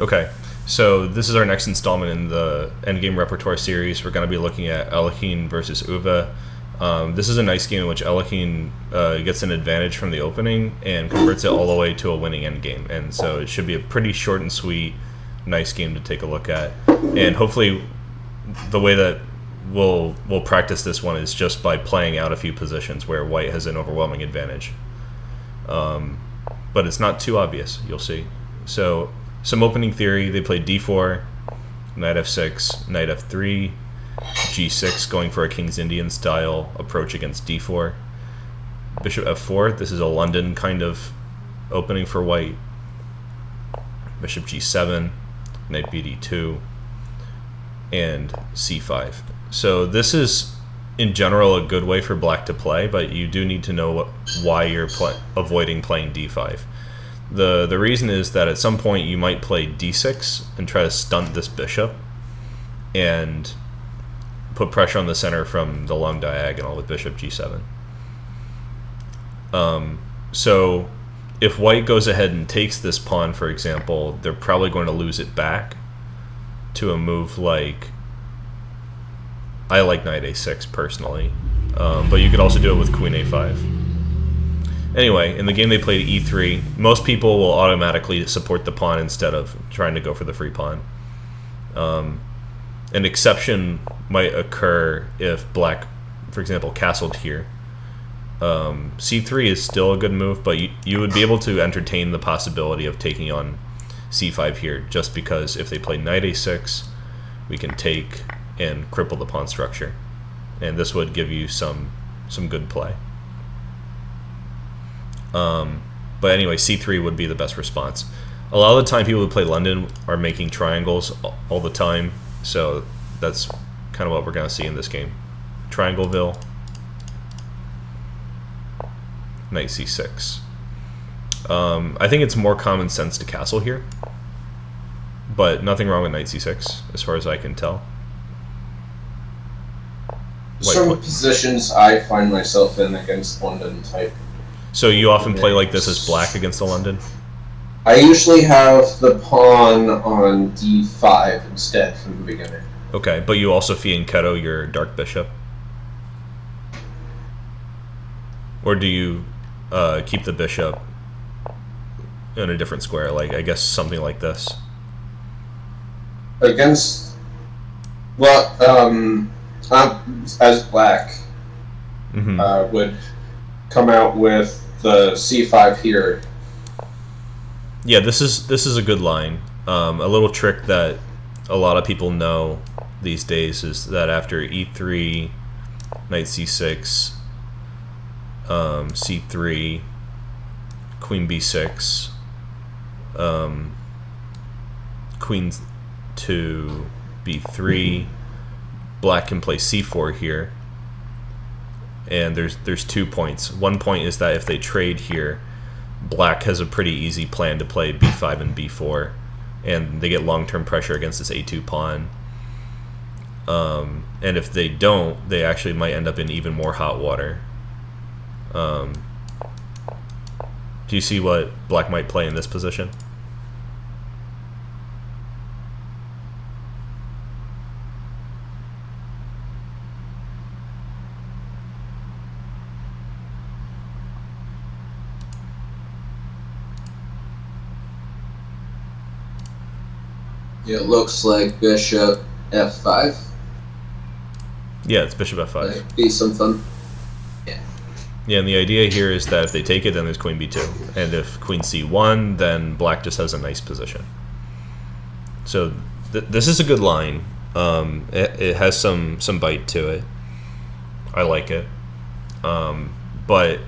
Okay, so this is our next installment in the Endgame Repertoire series. We're going to be looking at Alekhine versus Euwe. This is a nice game in which Alekhine gets an advantage from the opening and converts it all the way to a winning endgame. And so it should be a pretty short and sweet, nice game to take a look at. And hopefully the way that we'll practice this one is just by playing out a few positions where white has an overwhelming advantage. But it's not too obvious, you'll see. So some opening theory, they played d4, knight f6, knight f3, g6, going for a King's Indian style approach against d4. Bishop f4, this is a London kind of opening for white. Bishop g7, knight bd2, and c5. So this is, in general, a good way for black to play, but you do need to know why you're avoiding playing d5. The reason is that at some point you might play d6 and try to stunt this bishop and put pressure on the center from the long diagonal with bishop g7. So if white goes ahead and takes this pawn, for example, they're probably going to lose it back to a move like, I like knight a6 personally, but you could also do it with queen a5. Anyway, in the game they played e3. Most people will automatically support the pawn instead of trying to go for the free pawn. An exception might occur if black, for example, castled here. c3 is still a good move, but you would be able to entertain the possibility of taking on c5 here, just because if they play knight a6, we can take and cripple the pawn structure, and this would give you some good play. But anyway, c3 would be the best response. A lot of the time people who play London are making triangles all the time, so that's kind of what we're going to see in this game. Triangleville, knight c6. I think it's more common sense to castle here, but nothing wrong with knight c6 as far as I can tell. Some positions I find myself in against London type. So you often play like this as black against the London? I usually have the pawn on d5 instead from the beginning. Okay, but you also fianchetto your dark bishop? Or do you keep the bishop in a different square, like I guess something like this? Against, well, as black, would come out with the c5 here. Yeah, this is a good line. A little trick that a lot of people know these days is that after e3, knight c6, c3, queen b6, queen to b3, black can play c4 here, and there's 2 points. One point is that if they trade here, black has a pretty easy plan to play b5 and b4, and they get long-term pressure against this a2 pawn. And if they don't, they actually might end up in even more hot water. Do you see what black might play in this position? It looks like bishop f5. Yeah, it's bishop f5. That'd be some fun. Yeah. Yeah, and the idea here is that if they take it, then there's queen b2. And if queen c1, then black just has a nice position. So this is a good line. It has some bite to it. I like it. But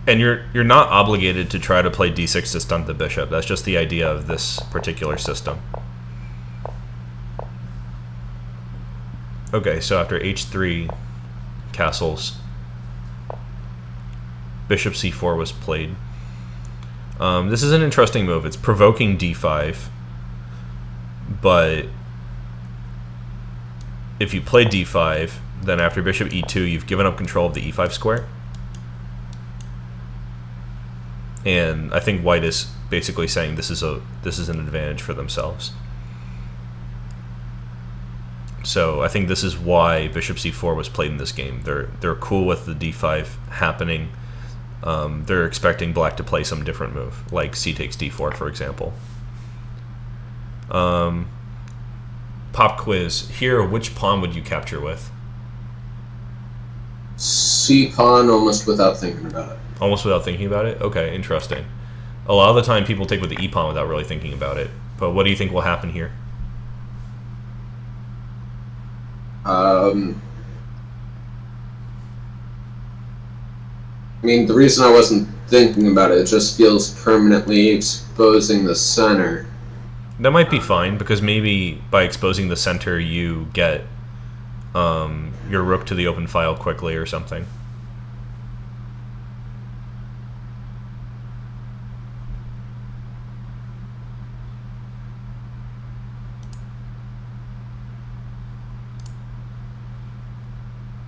and you're not obligated to try to play d6 to stunt the bishop. That's just the idea of this particular system. Okay, so after h3 castles, bishop c4 was played. This is an interesting move. It's provoking d5, but if you play d5, then after bishop e2, you've given up control of the e5 square. And I think white is basically saying this is an advantage for themselves. So I think this is why bishop c4 was played in this game. They're cool with the d5 happening. They're expecting black to play some different move, like c takes d4, for example. Pop quiz. Here, which pawn would you capture with? C pawn, almost without thinking about it. Almost without thinking about it? Okay, interesting. A lot of the time people take with the e pawn without really thinking about it. But what do you think will happen here? I mean, the reason I wasn't thinking about it just feels permanently exposing the center. That might be fine, because maybe by exposing the center you get your rook to the open file quickly or something.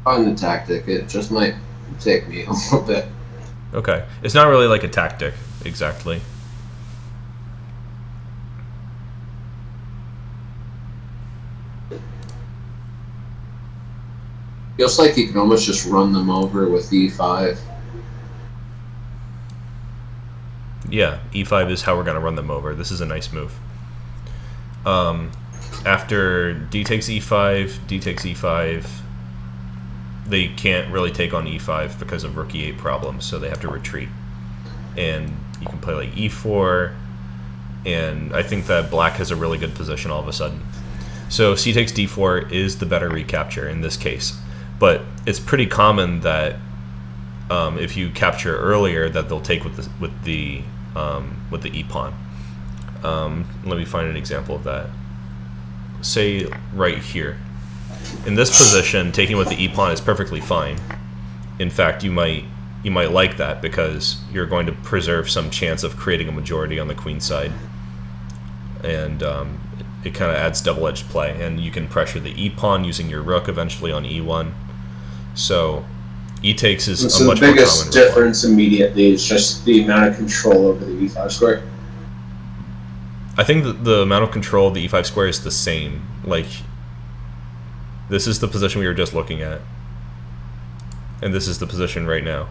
On the tactic, it just might take me a little bit. Okay. It's not really like a tactic, exactly. Feels like you can almost just run them over with e5. Yeah, e5 is how we're going to run them over. This is a nice move. After d takes e5, d takes e5, they can't really take on e5 because of rook e8 problems, so they have to retreat. And you can play like e4, and I think that black has a really good position all of a sudden. So c takes d4 is the better recapture in this case. But it's pretty common that if you capture earlier, that they'll take with the e pawn. Let me find an example of that. Say right here. In this position, taking with the e pawn is perfectly fine. In fact, you might like that because you're going to preserve some chance of creating a majority on the queen side, and it kind of adds double-edged play. And you can pressure the e pawn using your rook eventually on e1. So e takes is a much more common. So the biggest difference immediately is just the amount of control over the e5 square. I think that the amount of control of the e5 square is the same. Like, this is the position we were just looking at, and this is the position right now.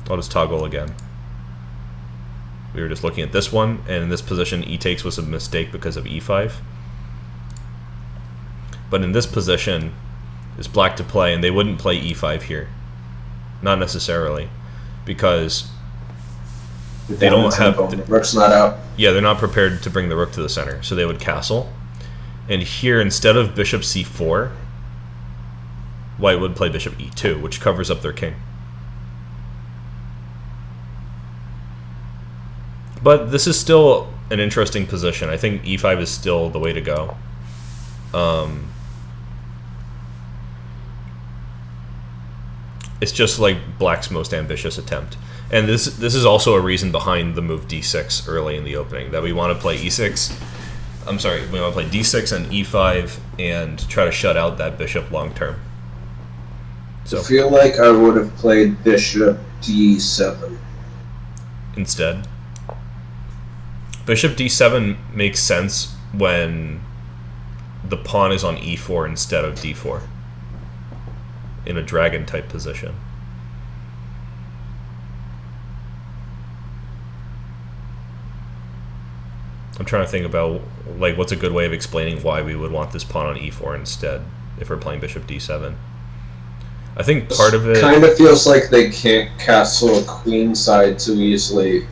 I'll just toggle again. We were just looking at this one, and in this position e takes was a mistake because of e5. But in this position, it's black to play, and they wouldn't play e5 here. Not necessarily, because they don't have... The rook's not out. Yeah, they're not prepared to bring the rook to the center, so they would castle. And here, instead of bishop c4, white would play bishop e2, which covers up their king. But this is still an interesting position. I think e5 is still the way to go. It's just like black's most ambitious attempt. And this is also a reason behind the move d6 early in the opening, that we want to play e6. I'm sorry, we want to play d6 and e5 and try to shut out that bishop long term. So I feel like I would have played bishop d7 instead. Bishop d7 makes sense when the pawn is on e4 instead of d4 in a dragon type position. I'm trying to think about like what's a good way of explaining why we would want this pawn on e4 instead if we're playing bishop d7. I think part of it kind of feels like they can't castle a queen side too easily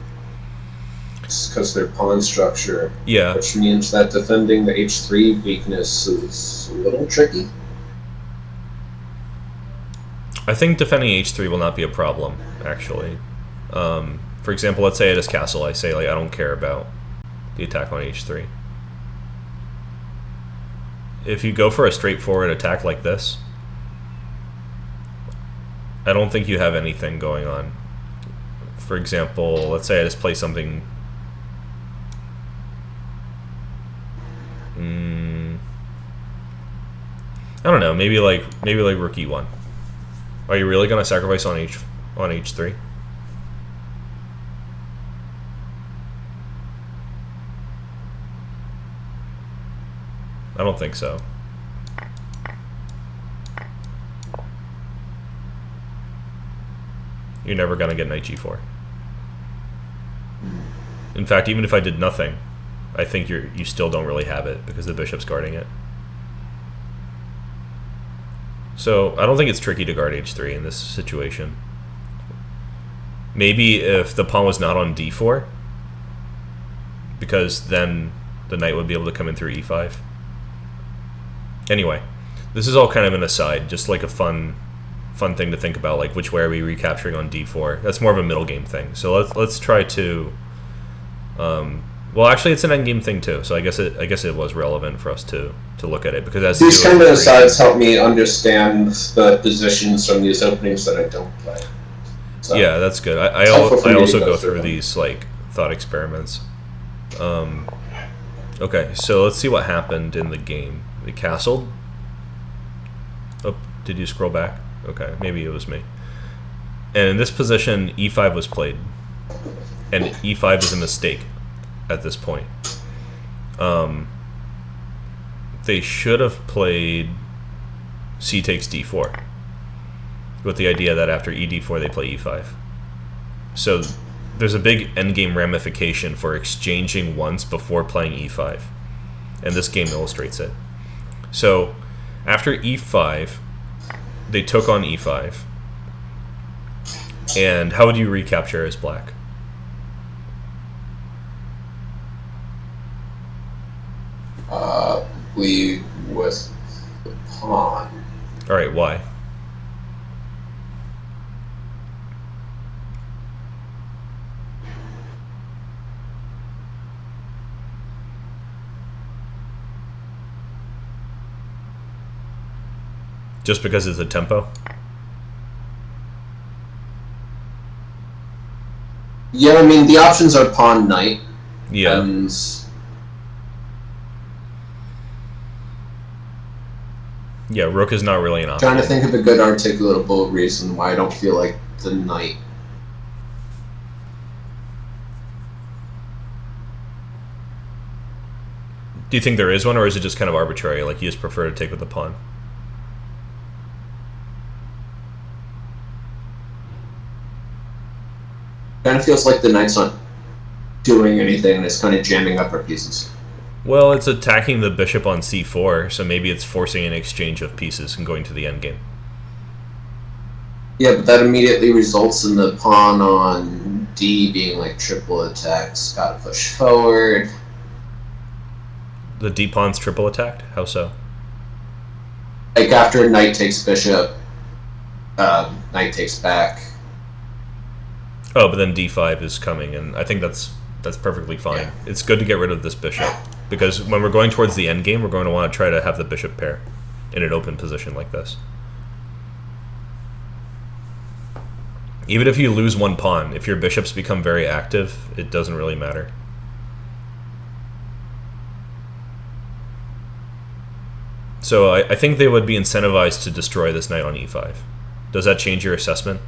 because their pawn structure. Yeah. Which means that defending the h3 weakness is a little tricky. I think defending h3 will not be a problem, actually. For example, let's say I just castle. I say, like, I don't care about the attack on h3. If you go for a straightforward attack like this, I don't think you have anything going on. For example, let's say I just play something... I don't know, maybe like rook e1. Are you really going to sacrifice on h3? I don't think so. You're never gonna get knight g4. In fact, even if I did nothing, I think you still don't really have it because the bishop's guarding it. So I don't think it's tricky to guard h3 in this situation. Maybe if the pawn was not on d4, because then the knight would be able to come in through e5. Anyway, this is all kind of an aside, just like a fun thing to think about, like which way are we recapturing on d4. That's more of a middle game thing. So let's try to. Well, actually, it's an endgame thing too. So I guess it was relevant for us to look at it because as these kind of asides help me understand the positions from these openings that I don't play. So yeah, that's good. I also go through these like thought experiments. Okay, so let's see what happened in the game. They castled. Oh, did you scroll back? Okay, maybe it was me. And in this position, e5 was played. And e5 is a mistake at this point. They should have played c takes d4 with the idea that after ed4 they play e5. So there's a big endgame ramification for exchanging once before playing e5. And this game illustrates it. So after e5, they took on e5. And how would you recapture as black? Lead with the pawn. Alright, why? Just because it's a tempo? Yeah, I mean, the options are pawn, knight. Yeah. And yeah, rook is not really an option. trying to think of a good articulable reason why I don't feel like the knight. Do you think there is one, or is it just kind of arbitrary, like you just prefer to take with the pawn? Kind of feels like the knight's not doing anything and it's kind of jamming up our pieces. Well, it's attacking the bishop on c4, so maybe it's forcing an exchange of pieces and going to the endgame. Yeah, but that immediately results in the pawn on d being like triple attacks. Gotta push forward. The d pawn's triple attacked? How so? Like after knight takes bishop, knight takes back. Oh, but then d5 is coming, and I think that's perfectly fine. Yeah. It's good to get rid of this bishop, because when we're going towards the endgame, we're going to want to try to have the bishop pair in an open position like this. Even if you lose one pawn, if your bishops become very active, it doesn't really matter. So I think they would be incentivized to destroy this knight on e5. Does that change your assessment?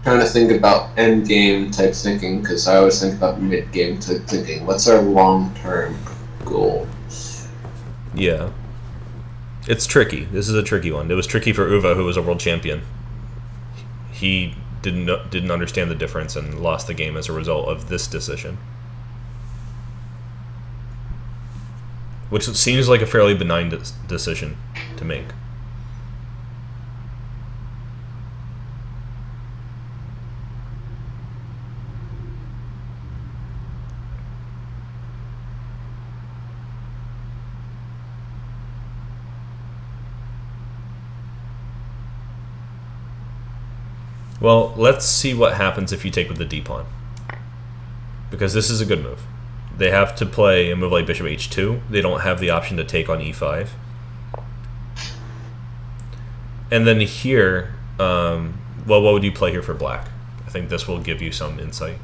Trying to think about end game type thinking, because I always think about mid game type thinking. What's our long-term goals? Yeah. It's tricky. This is a tricky one. It was tricky for Euwe, who was a world champion. He didn't understand the difference and lost the game as a result of this decision. Which seems like a fairly benign decision to make. Well, let's see what happens if you take with the d-pawn. Because this is a good move. They have to play a move like bishop h2. They don't have the option to take on e5. And then here, well, what would you play here for black? I think this will give you some insight.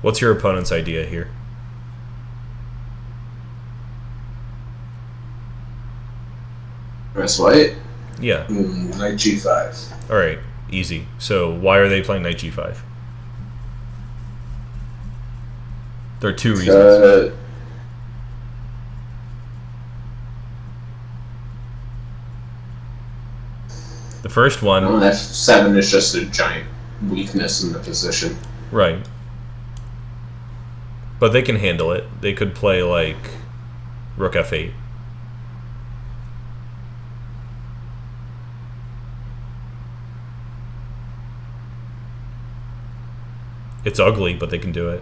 What's your opponent's idea here? Press white? Yeah. Knight g5. Alright, easy. So why are they playing knight g5? There are two reasons. The first one... f7 is just a giant weakness in the position. Right. But they can handle it. They could play, like, rook f8. It's ugly, but they can do it.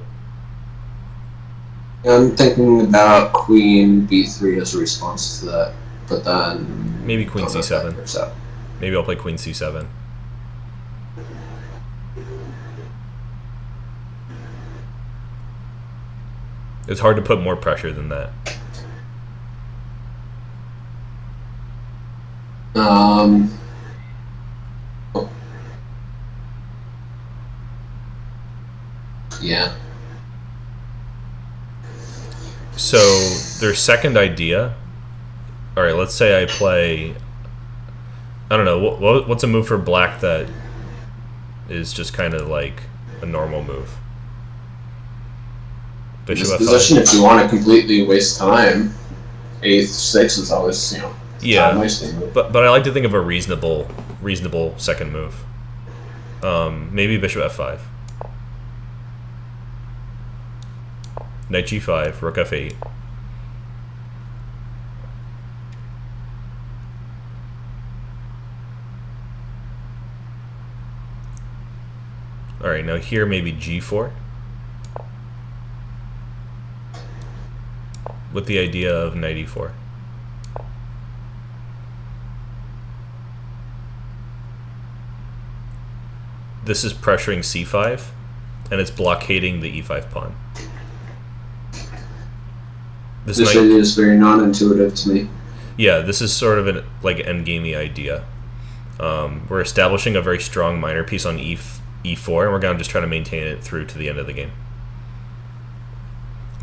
I'm thinking about queen b3 as a response to that, but then... Maybe queen c7. Maybe I'll play queen c7. It's hard to put more pressure than that. Yeah. So their second idea. All right, let's say I play. I don't know what's a move for black that is just kind of like a normal move. Bishop F5. Position, if you want to completely waste time, a6 is always time wasting. But I like to think of a reasonable second move. Maybe bishop f5. Knight g5, rook f8. Alright, now here maybe g4. With the idea of knight e4. This is pressuring c5, and it's blockading the e5 pawn. This idea is very non-intuitive to me. Yeah, this is sort of an endgamey idea. We're establishing a very strong minor piece on e4, and we're going to just try to maintain it through to the end of the game.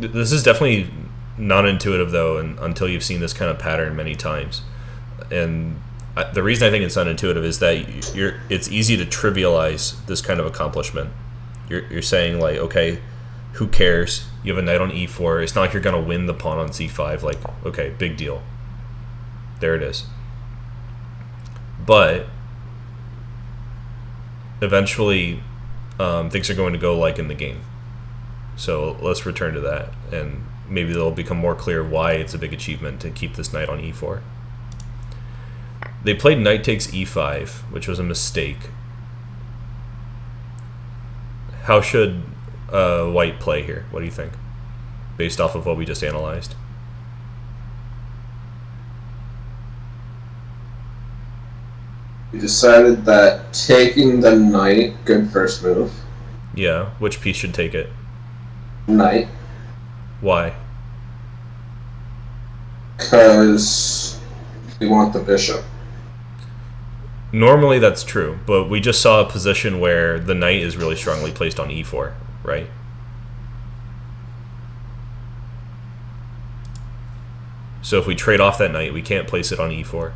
This is definitely non-intuitive, though, until you've seen this kind of pattern many times. And the reason I think it's unintuitive is that it's easy to trivialize this kind of accomplishment. You're saying, like, okay, who cares? You have a knight on e4. It's not like you're going to win the pawn on c5. Like, okay, big deal. There it is. But eventually, things are going to go like in the game. So let's return to that, and maybe it'll become more clear why it's a big achievement to keep this knight on e4. They played knight takes e5, which was a mistake. How should white play here? What do you think? Based off of what we just analyzed. We decided that taking the knight, good first move. Yeah, which piece should take it? Knight. Why? Because we want the bishop. Normally that's true, but we just saw a position where the knight is really strongly placed on e4, right? So if we trade off that knight, we can't place it on e4.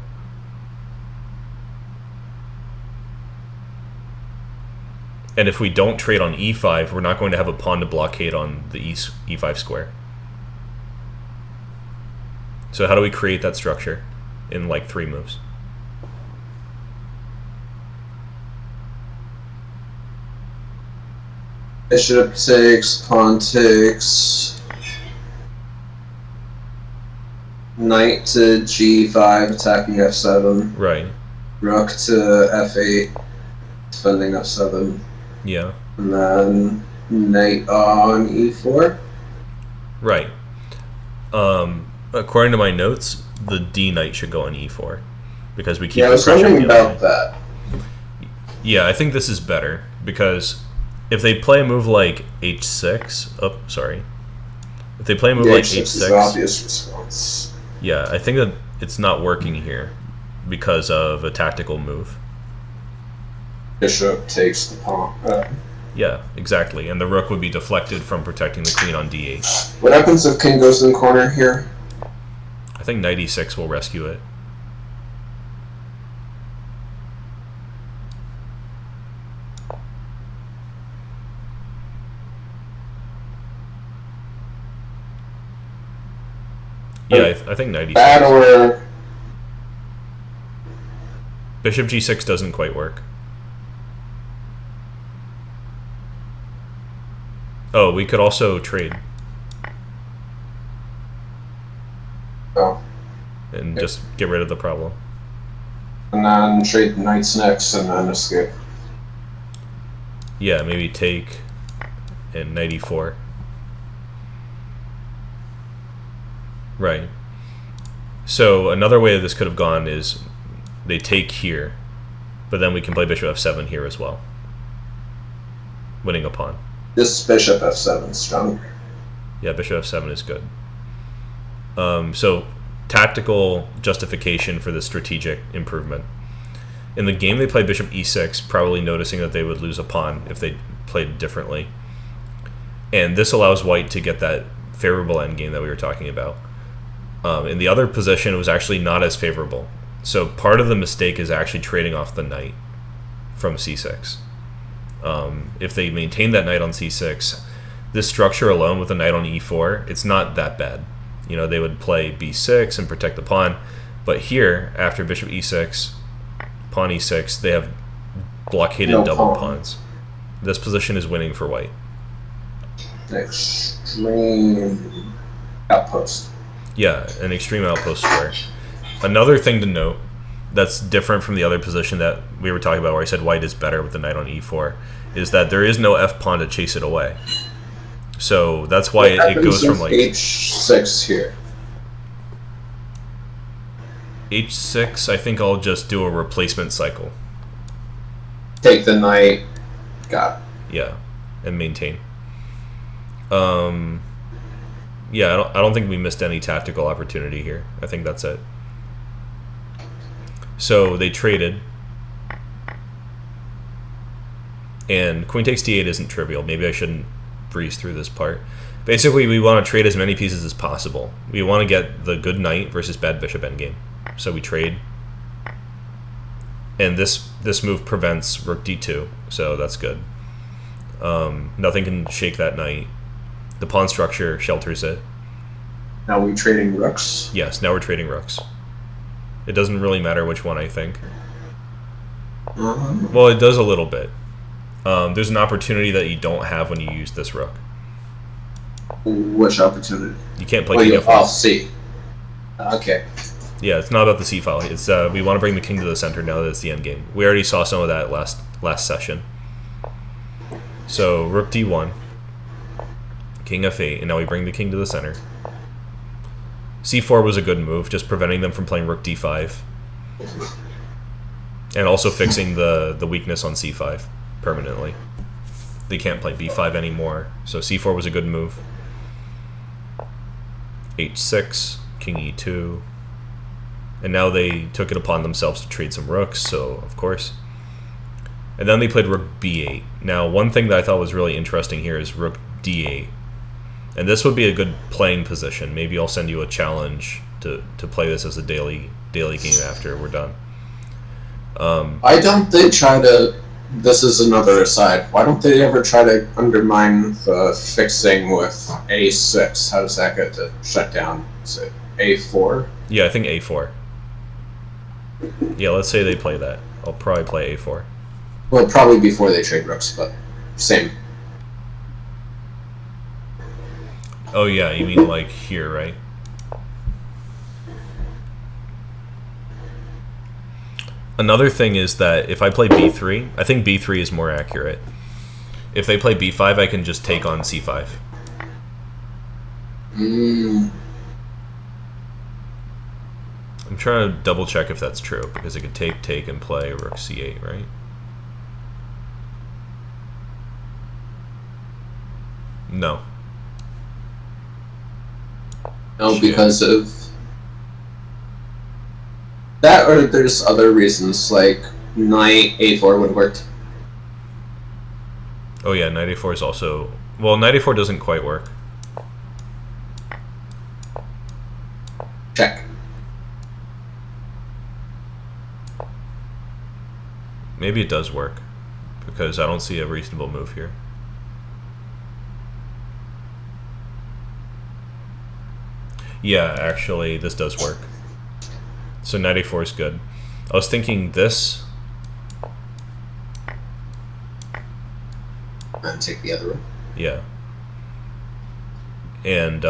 And if we don't trade on e5, we're not going to have a pawn to blockade on the e5 square. So how do we create that structure in like 3 moves? Bishop takes, pawn takes, knight to g5, attacking f7. Right. Rook to f8, defending f7. Yeah. And then knight on e4. Right. According to my notes, the d knight should go on e4 because we keep. Yeah, I was wondering about that. Yeah, I think this is better because if they play a move like h6, oh, sorry. If they play a move like h6, is the obvious response. Yeah, I think that it's not working here because of a tactical move. Bishop takes the pawn. Yeah, exactly. And the rook would be deflected from protecting the queen on d8. What happens if king goes in the corner here? I think knight e6 will rescue it. Yeah, I think knight e6. Bad or... Bishop g6 doesn't quite work. Oh, we could also trade. Oh. And just get rid of the problem. And then trade knights next and then escape. Yeah, maybe take and knight e4. Right. So another way this could have gone is they take here, but then we can play bishop f7 here as well, winning a pawn. This bishop f7 is strong. Yeah, bishop f7 is good. So tactical justification for the strategic improvement. In the game they played bishop e6, probably noticing that they would lose a pawn if they played differently. And this allows white to get that favorable endgame that we were talking about. In the other position, it was actually not as favorable. So part of the mistake is actually trading off the knight from c6. If they maintain that knight on c6, this structure alone with a knight on e4, it's not that bad. You know, they would play b6 and protect the pawn, but here, after bishop e6, pawn e6, they have blockaded double pawns. This position is winning for white. Extreme outpost. Yeah, an extreme outpost square. Another thing to note that's different from the other position that we were talking about where I said white is better with the knight on e4 is that there is no f pawn to chase it away. So that's why it goes from like h6 here. h6, I think I'll just do a replacement cycle. Take the knight. Got it. Yeah, and maintain. Yeah, I don't think we missed any tactical opportunity here. I think that's it. So they traded. And queen takes d8 isn't trivial. Maybe I shouldn't breeze through this part. Basically, we want to trade as many pieces as possible. We want to get the good knight versus bad bishop endgame. So we trade. And this move prevents rook d2, so that's good. Nothing can shake that knight. The pawn structure shelters it. Now we trading rooks? Yes, now we're trading rooks. It doesn't really matter which one, I think. Well, it does a little bit. There's an opportunity that you don't have when you use this rook. Which opportunity? You can't play king f1. I'll see. Okay. Yeah, it's not about the c file. It's we want to bring the king to the center now that it's the endgame. We already saw some of that last session. So rook d1, king f8, and now we bring the king to the center. c4 was a good move, just preventing them from playing rook d5. And also fixing the weakness on c5 permanently. They can't play b5 anymore, so c4 was a good move. h6, king e2. And now they took it upon themselves to trade some rooks, so of course. And then they played rook b8. Now, one thing that I thought was really interesting here is rook d8. And this would be a good playing position. Maybe I'll send you a challenge to play this as a daily game after we're done. Why don't they try to... This is another aside. Why don't they ever try to undermine the fixing with a6? How does that get to shut down? Is it a4? Yeah, I think a4. Yeah, let's say they play that. I'll probably play a4. Well, probably before they trade rooks, but same. Oh yeah, you mean like here, right? Another thing is that if I play b3, I think b3 is more accurate. If they play b5, I can just take on c5. I'm trying to double check if that's true, because it could take, and play rook c8, right? No. No, because of that, or there's other reasons, like knight a4 would work. Oh yeah, knight a4 is also... Well, knight a4 doesn't quite work. Check. Maybe it does work, because I don't see a reasonable move here. Yeah, actually, this does work. So knight a4 is good. I was thinking this... And take the other one. Yeah. And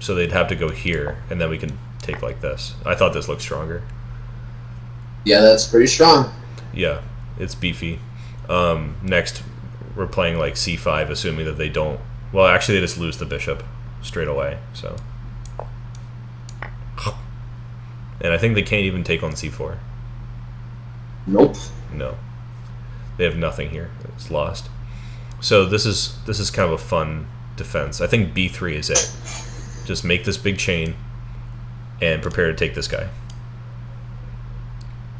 so they'd have to go here, and then we can take like this. I thought this looked stronger. Yeah, that's pretty strong. Yeah, it's beefy. Next, we're playing like c5, assuming that they don't... Well, actually, they just lose the bishop straight away, so... And I think they can't even take on c4. Nope. No. They have nothing here. It's lost. So this is kind of a fun defense. I think b3 is it. Just make this big chain and prepare to take this guy.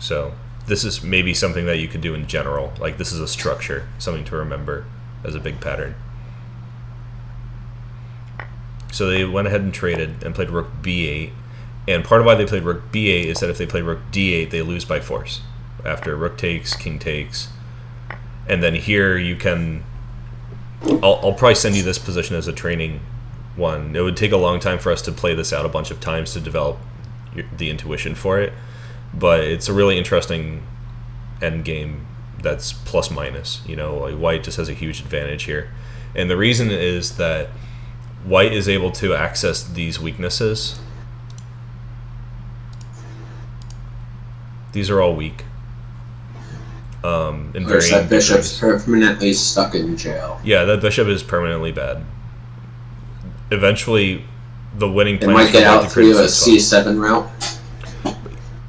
So this is maybe something that you could do in general. Like, this is a structure, something to remember as a big pattern. So they went ahead and traded and played rook b8. And part of why they played rook b8 is that if they play rook d8, they lose by force. After rook takes, king takes. And then here you can... I'll probably send you this position as a training one. It would take a long time for us to play this out a bunch of times to develop the intuition for it. But it's a really interesting endgame that's plus minus. You know, like white just has a huge advantage here. And the reason is that white is able to access these weaknesses. These are all weak. Of course, that bishop's permanently stuck in jail. Yeah, that bishop is permanently bad. Eventually, the winning plan... They might get out through a c7 route.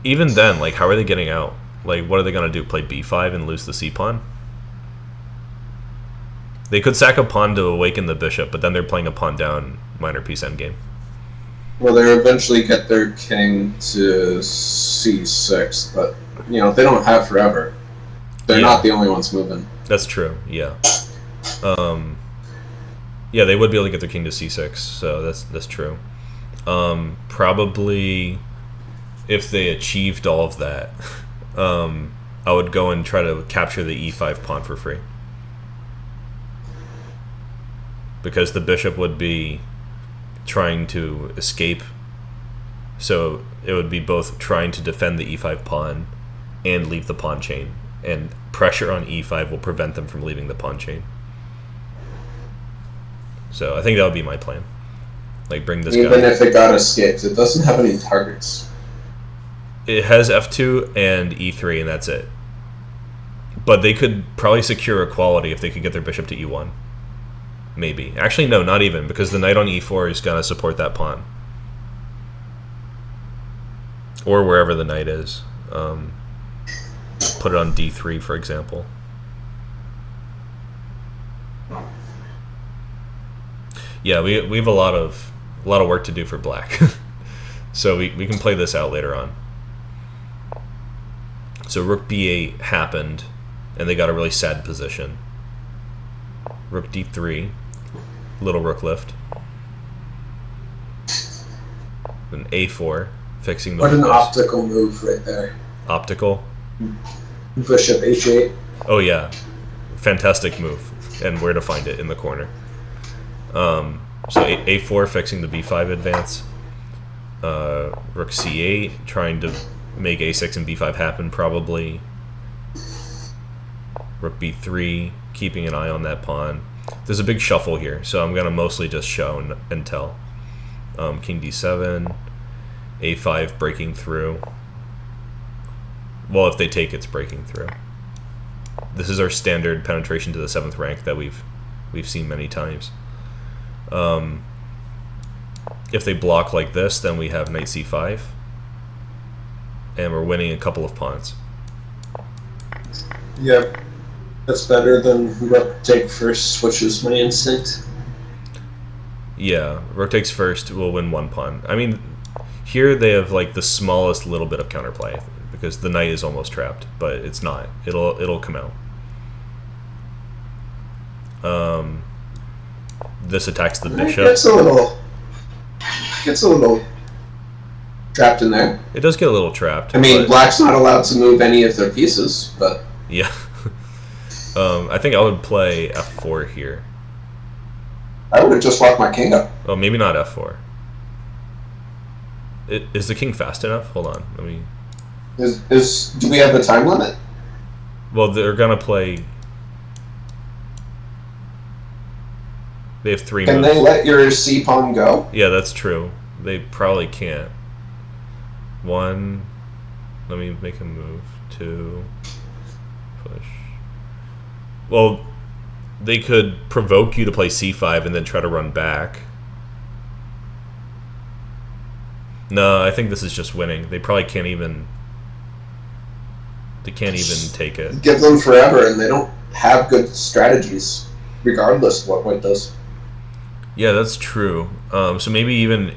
Even then, like, how are they getting out? Like, what are they going to do? Play b5 and lose the c-pawn? They could sack a pawn to awaken the bishop, but then they're playing a pawn down minor piece endgame. Well, they eventually get their king to c6, but, you know, they don't have forever. They're not the only ones moving. That's true, yeah. Yeah, they would be able to get their king to c6, so that's true. Probably, if they achieved all of that, I would go and try to capture the e5 pawn for free. Because the bishop would be trying to escape, so it would be both trying to defend the e5 pawn and leave the pawn chain. And pressure on e5 will prevent them from leaving the pawn chain. So I think that would be my plan. Like, bring this guy. Even if it got escaped, it doesn't have any targets. It has f2 and e3, and that's it. But they could probably secure equality if they could get their bishop to e1. Maybe. Actually, no, not even, because the knight on e4 is going to support that pawn. Or wherever the knight is. Put it on d3, for example. Yeah, we have a lot of work to do for black. So we can play this out later on. So rook b8 happened, and they got a really sad position. Rook d3, little rook lift. Then a4, fixing the... What an optical move right there. Optical? Bishop h8. Oh yeah, fantastic move. And where to find it in the corner. So a4 fixing the b5 advance. Rook c8 trying to make a6 and b5 happen probably. Rook b3 keeping an eye on that pawn. There's a big shuffle here, so I'm gonna mostly just show and tell. King d7, a5 breaking through. Well, if they take, it's breaking through. This is our standard penetration to the 7th rank that we've seen many times. If they block like this, then we have knight c5, and we're winning a couple of pawns. Yep, that's better than rook take first, which is my instinct. Yeah, rook takes first, we'll win one pawn. I mean, here they have like the smallest little bit of counterplay, because the knight is almost trapped, but it's not. It'll come out. This attacks the It bishop. gets a little trapped in there. It does get a little trapped. I mean, black's not allowed to move any of their pieces, but... Yeah. I think I would play f4 here. I would have just walked my king up. Oh, maybe not f4. Is the king fast enough? Hold on, let me... Do we have the time limit? Well, they're gonna play... They have 3 moves. Can they let your c-pawn go? Yeah, that's true. They probably can't. 1... Let me make a move. 2... Push. Well, they could provoke you to play c5 and then try to run back. No, I think this is just winning. They probably can't even... They can't even take it. Give them forever, and they don't have good strategies, regardless of what white does. Yeah, that's true. So maybe even...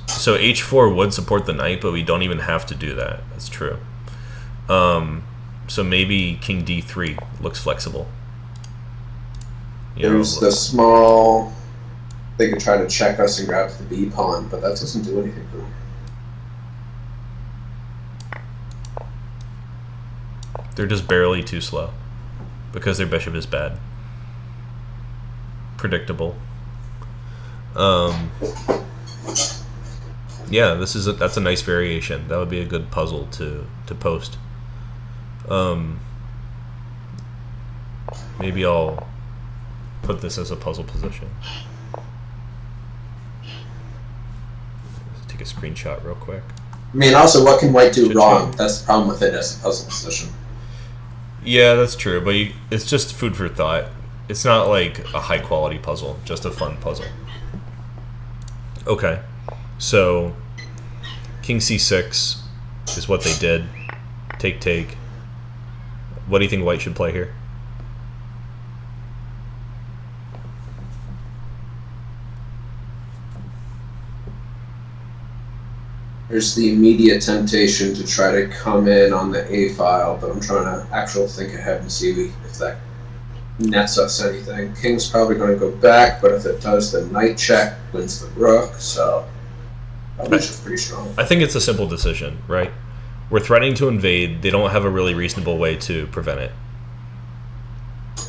So h4 would support the knight, but we don't even have to do that. That's true. So maybe king d3 looks flexible. There's the small... They could try to check us and grab the b pawn, but that doesn't do anything for them. They're just barely too slow because their bishop is bad. Predictable. Yeah, that's a nice variation. That would be a good puzzle to post. Maybe I'll put this as a puzzle position. Let's take a screenshot real quick. I mean, also, what can white do wrong? That's the problem with it as a puzzle position. Yeah, that's true, but it's just food for thought. It's not like a high-quality puzzle, just a fun puzzle. Okay, so king c6 is what they did. Take, take. What do you think white should play here? There's the immediate temptation to try to come in on the A file, but I'm trying to actually think ahead and see if that nets us anything. King's probably going to go back, but if it does, the knight check wins the rook, so that was just pretty strong. I think it's a simple decision, right? We're threatening to invade. They don't have a really reasonable way to prevent it.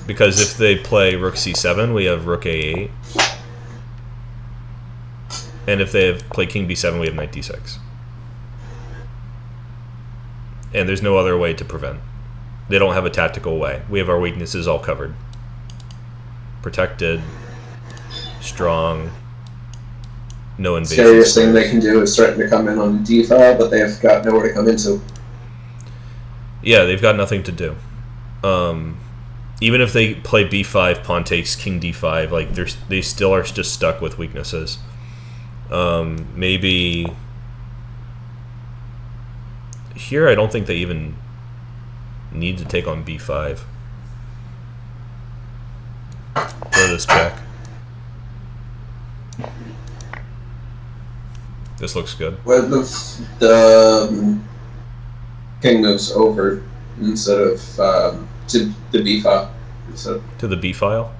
Because if they play rook c7, we have rook a8. And if they play king b7, we have knight d6. And there's no other way to prevent. They don't have a tactical way. We have our weaknesses all covered. Protected, strong, no invasion. Scariest thing they can do is threaten to come in on the d file, but they've got nowhere to come into. Yeah, they've got nothing to do. Even if they play b5, pawn takes, king d5, like they still are just stuck with weaknesses. Maybe here I don't think they even need to take on b5. Throw this check. This looks good. What if the king moves over instead of to the b file? To the b file?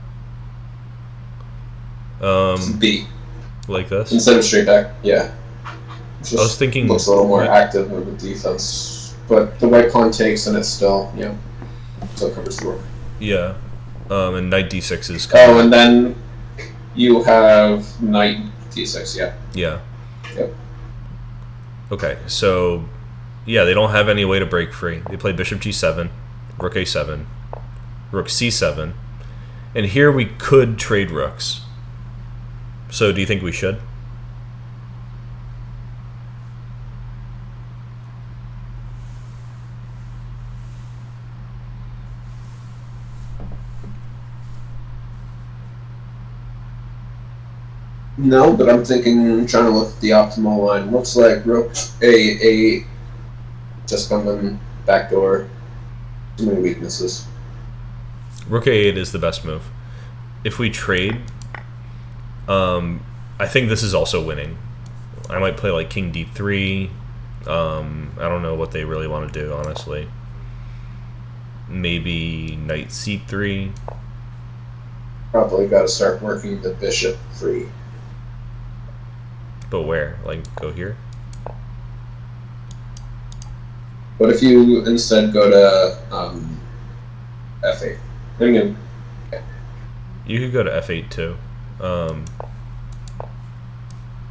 B. Like this? Instead of straight back, yeah. Just I was thinking... looks a little more active with the defense. But the white pawn takes and it's still, still covers the rook. Yeah. And knight d6 is... Oh, and then you have knight d6, yeah. Yeah. Yep. Okay, so... Yeah, they don't have any way to break free. They play bishop g7, rook a7, rook c7. And here we could trade rooks. So do you think we should? No, but I'm trying to look at the optimal line. Looks like rook a8, just coming backdoor. Too many weaknesses. Rook a8 is the best move. If we trade, I think this is also winning. I might play like king d3. I don't know what they really want to do, honestly. Maybe knight c3. Probably got to start working the bishop free. But where? Like, go here? What if you instead go to f8? Okay. You could go to f8 too.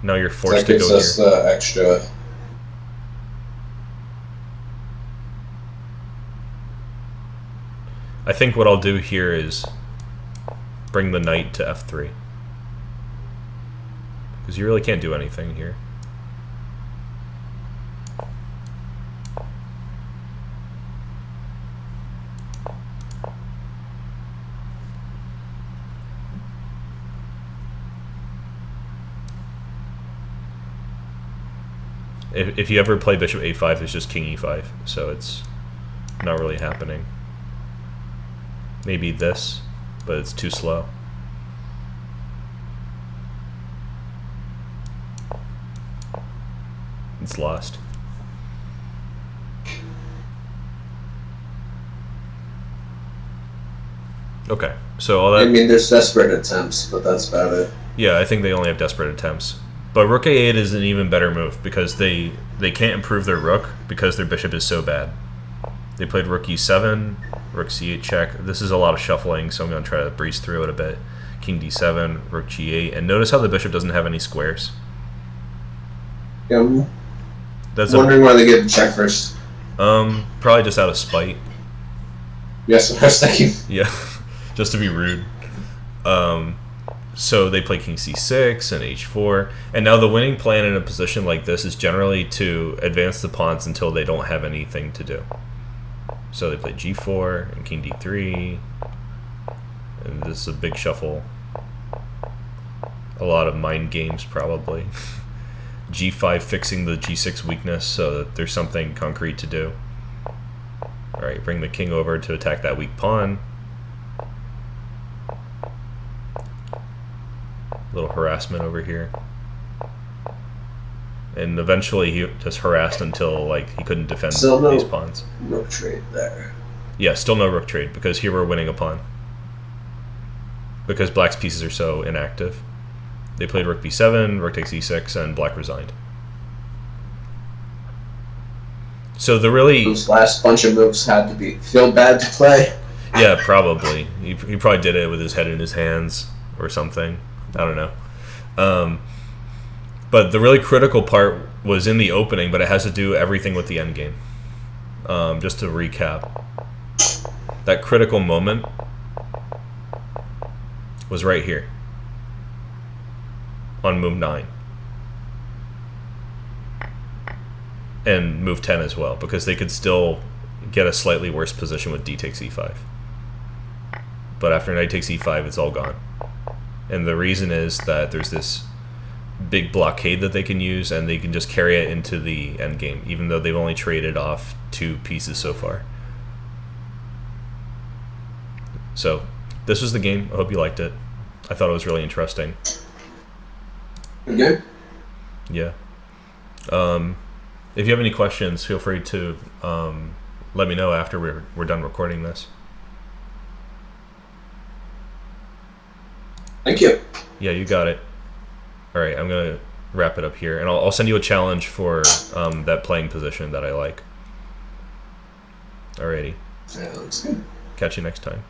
Now you're forced to go here. That gives us the extra. I think what I'll do here is bring the knight to f3. Because you really can't do anything here. If you ever play bishop a5, it's just king e5, so it's not really happening. Maybe this, but it's too slow. It's lost. Okay, so all that... I mean, there's desperate attempts, but that's about it. Yeah, I think they only have desperate attempts. But rook a8 is an even better move because they can't improve their rook because their bishop is so bad. They played rook e7, rook c8 check. This is a lot of shuffling, so I'm going to try to breeze through it a bit. King d7, rook g8, and notice how the bishop doesn't have any squares. Yeah, I'm wondering why they get check first. Probably just out of spite. Yes, I was thinking. Yeah, just to be rude. So they play king c6 and h4, and now the winning plan in a position like this is generally to advance the pawns until they don't have anything to do. So they play g4 and king d3, and this is a big shuffle. A lot of mind games probably. g5 fixing the g6 weakness so that there's something concrete to do. Alright, bring the king over to attack that weak pawn. Little harassment over here. And eventually he just harassed until like he couldn't defend these pawns. Rook trade there. Yeah, still no rook trade because here we're winning a pawn. Because black's pieces are so inactive. They played rook b7, rook takes e6, and black resigned. So the really... Those last bunch of moves had to feel bad to play. Yeah, probably. He probably did it with his head in his hands or something. I don't know. But the really critical part was in the opening, but it has to do everything with the endgame. Just to recap. That critical moment was right here. On move 9. And move 10 as well, because they could still get a slightly worse position with d takes e5. But after knight takes e5, it's all gone. And the reason is that there's this big blockade that they can use, and they can just carry it into the endgame, even though they've only traded off 2 pieces so far. So, this was the game. I hope you liked it. I thought it was really interesting. Okay. Yeah. If you have any questions, feel free to let me know after we're done recording this. Thank you. Yeah, you got it. All right, I'm going to wrap it up here, and I'll send you a challenge for that playing position that I like. Alrighty. Sounds good. Catch you next time.